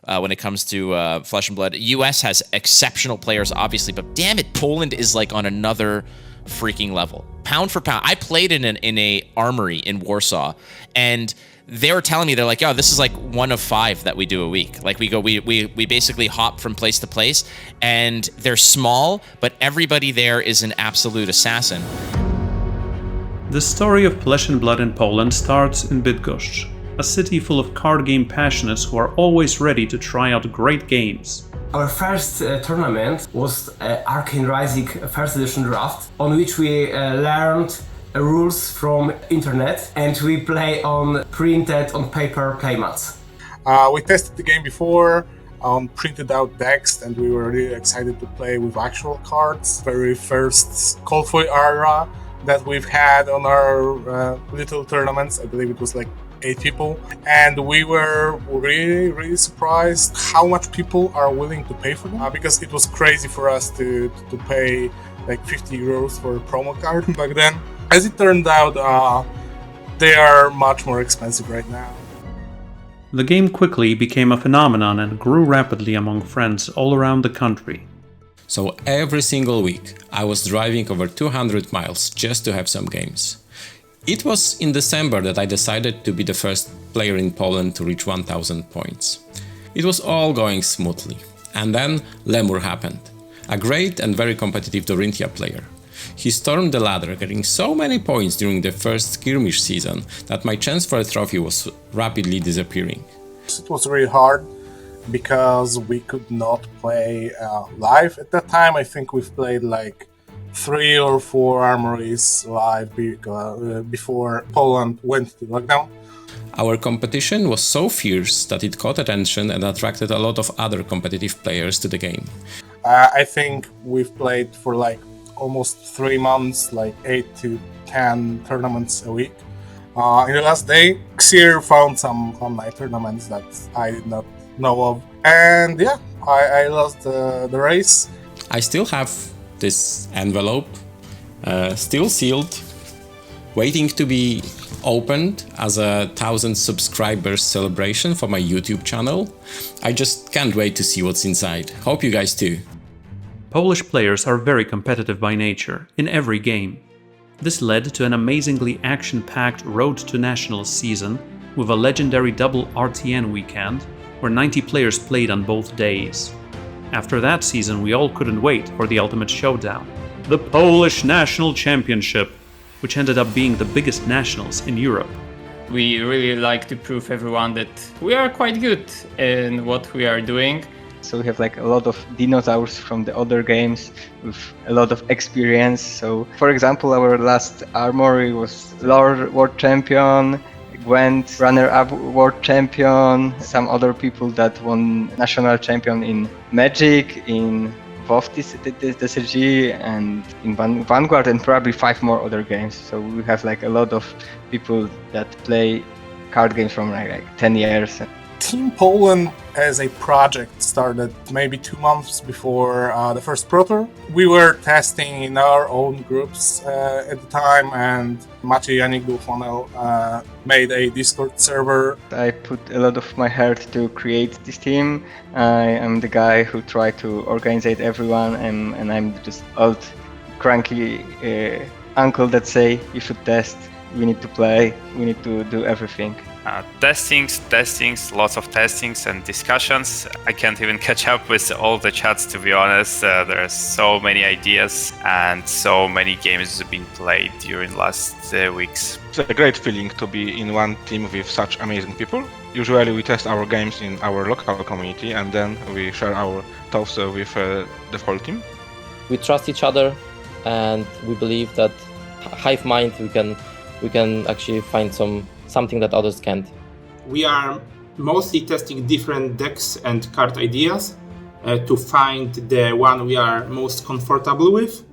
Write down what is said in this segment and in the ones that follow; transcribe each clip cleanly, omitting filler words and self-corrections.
when it comes to Flesh and Blood. US has exceptional players, obviously, but damn it, Poland is like on another freaking level. Pound for pound. I played in a armory in Warsaw, and they were telling me, they're like, yo, this is like one of 5 that we do a week. Like we basically hop from place to place, and they're small, but everybody there is an absolute assassin. The story of Flesh and Blood in Poland starts in Bydgoszcz, a city full of card game passionates who are always ready to try out great games. Our first tournament was Arcane Rising first edition draft, on which we learned rules from internet, and we play on printed on paper playmats. We tested the game before on printed out decks, and we were really excited to play with actual cards. Very first Cold Foil era that we've had on our little tournaments. I believe it was like 8 people, and we were really surprised how much people are willing to pay for them, because it was crazy for us to pay like 50 euros for a promo card back then. As it turned out, they are much more expensive right now. The game quickly became a phenomenon and grew rapidly among friends all around the country. So every single week I was driving over 200 miles just to have some games. It was in December that I decided to be the first player in Poland to reach 1000 points. It was all going smoothly. And then Lemur happened, a great and very competitive Dorinthia player. He stormed the ladder, getting so many points during the first skirmish season that my chance for a trophy was rapidly disappearing. It was really hard because we could not play live at that time. I think we've played like 3 or 4 armories live before Poland went to lockdown. Our competition was so fierce that it caught attention and attracted a lot of other competitive players to the game. I think we've played for like almost 3 months, like 8 to 10 tournaments a week. In the last day, Xir found some online tournaments that I did not know of. And yeah, I lost the race. I still have this envelope, still sealed, waiting to be opened as a 1000 subscribers celebration for my YouTube channel. I just can't wait to see what's inside. Hope you guys too. Polish players are very competitive by nature, in every game. This led to an amazingly action-packed Road to Nationals season with a legendary double RTN weekend where 90 players played on both days. After that season, we all couldn't wait for the ultimate showdown, the Polish National Championship, which ended up being the biggest nationals in Europe. We really like to prove everyone that we are quite good in what we are doing. So we have like a lot of dinosaurs from the other games with a lot of experience. So for example, our last armory was Lord World Champion, Gwent runner-up world champion, some other people that won national champion in Magic, in WoW TCG, and in Vanguard, and probably 5 more other games. So we have like a lot of people that play card games from like 10 years. Team Poland as a project started maybe 2 months before the first Pro Tour. We were testing in our own groups at the time, and Maciej Janik Dulfonel made a Discord server. I put a lot of my heart to create this team. I am the guy who tried to organize everyone, and I'm just old cranky uncle that say you should test, we need to play, we need to do everything. Testings, lots of testings and discussions. I can't even catch up with all the chats, to be honest. There are so many ideas and so many games being played during last weeks. It's a great feeling to be in one team with such amazing people. Usually we test our games in our local community and then we share our thoughts with the whole team. We trust each other and we believe that hive mind we can actually find something that others can't. We are mostly testing different decks and card ideas to find the one we are most comfortable with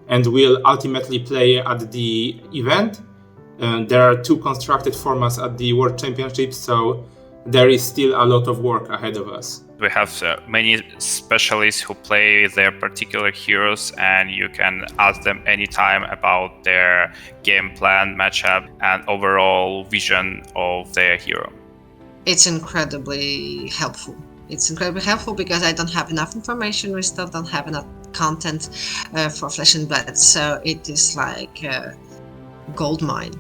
and will ultimately play at the event. There are 2 constructed formats at the World Championships, so there is still a lot of work ahead of us. We have many specialists who play their particular heroes, and you can ask them anytime about their game plan, matchup, and overall vision of their hero. It's incredibly helpful. It's incredibly helpful because I don't have enough information. We still don't have enough content for Flesh and Blood, so it is like a gold mine.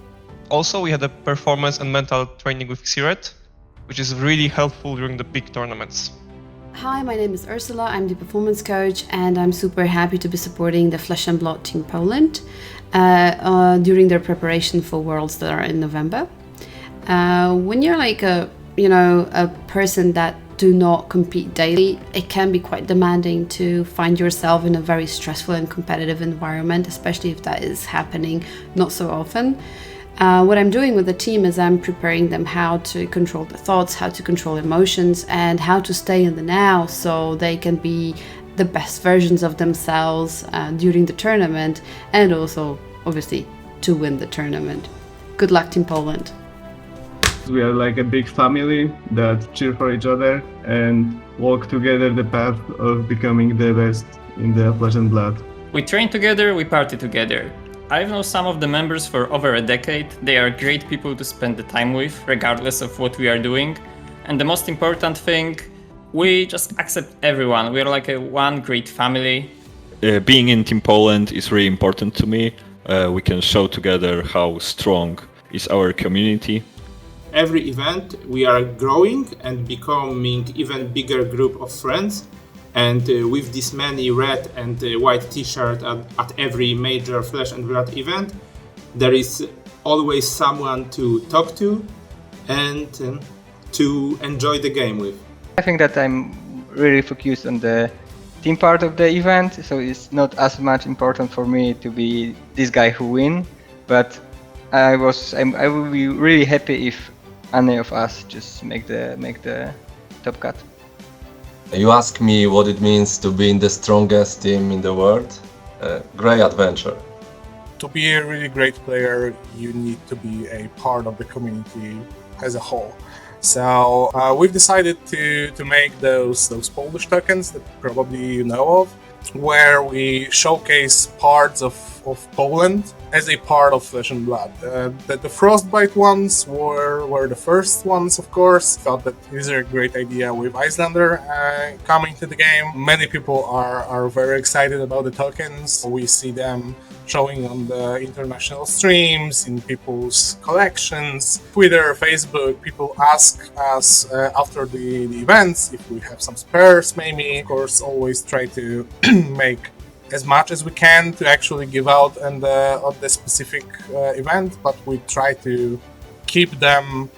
Also, we had a performance and mental training with Xiret, which is really helpful during the big tournaments. Hi, my name is Ursula. I'm the performance coach, and I'm super happy to be supporting the Flesh and Blood Team Poland during their preparation for Worlds that are in November. When you're like a person that do not compete daily, it can be quite demanding to find yourself in a very stressful and competitive environment, especially if that is happening not so often. What I'm doing with the team is I'm preparing them how to control the thoughts, how to control emotions, and how to stay in the now so they can be the best versions of themselves during the tournament, and also, obviously, to win the tournament. Good luck, Team Poland! We are like a big family that cheer for each other and walk together the path of becoming the best in the Flesh and Blood. We train together, we party together. I've known some of the members for over a decade. They are great people to spend the time with, regardless of what we are doing. And the most important thing, we just accept everyone. We are like one great family. Being in Team Poland is really important to me. We can show together how strong is our community. Every event we are growing and becoming even bigger group of friends. And with this many red and white t-shirt at every major Flesh and Blood event, there is always someone to talk to and to enjoy the game with. I think that I'm really focused on the team part of the event, so it's not as much important for me to be this guy who win, but I will be really happy if any of us just make the top cut. You ask me what it means to be in the strongest team in the world. Great adventure. To be a really great player, you need to be a part of the community as a whole. So we've decided to make those Polish tokens that probably you know of, where we showcase parts of Poland as a part of Flesh and Blood. The Frostbite ones were the first ones, of course. Thought that these are a great idea with Icelander coming to the game. Many people are very excited about the tokens. We see them showing on the international streams, in people's collections, Twitter, Facebook. People ask us after the events if we have some spares, maybe. Of course, always try to make as much as we can to actually give out on the specific event, but we try to keep them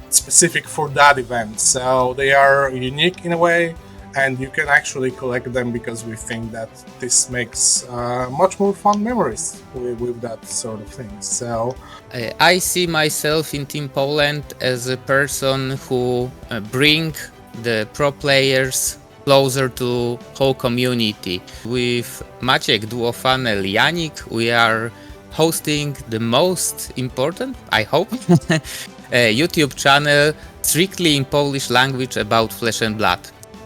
specific for that event. So they are unique in a way, and you can actually collect them because we think that this makes much more fun memories with that sort of thing. So I see myself in Team Poland as a person who bring the pro players closer to whole community. With Maciek, Duofanel, Yannick, we are hosting the most important, I hope, YouTube channel strictly in Polish language about Flesh and Blood.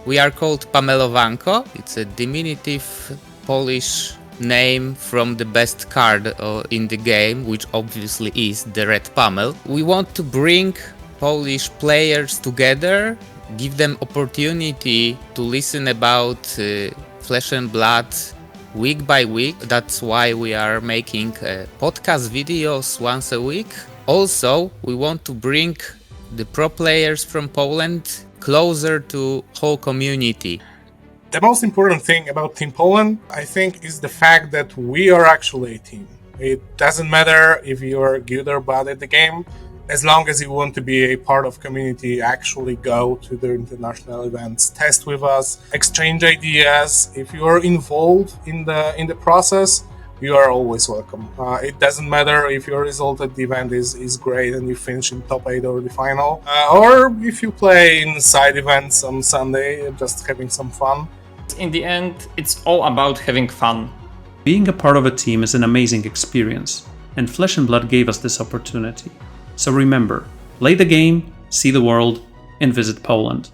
We are called Pamelowanko. It's a diminutive Polish name from the best card in the game, which obviously is the Red Pamel. We want to bring Polish players together, give them opportunity to listen about Flesh and Blood week by week. That's why we are making podcast videos once a week. Also, we want to bring the pro players from Poland closer to whole community. the most important thing about Team Poland, I think, is the fact that we are actually a team. It doesn't matter if you are good or bad at the game, as long as you want to be a part of community, actually go to the international events, test with us, exchange ideas. If you are involved in the process, you are always welcome. It doesn't matter if your result at the event is great and you finish in top 8 or the final, or if you play in side events on Sunday, just having some fun. In the end, it's all about having fun. Being a part of a team is an amazing experience, and Flesh and Blood gave us this opportunity. So remember, play the game, see the world, and visit Poland.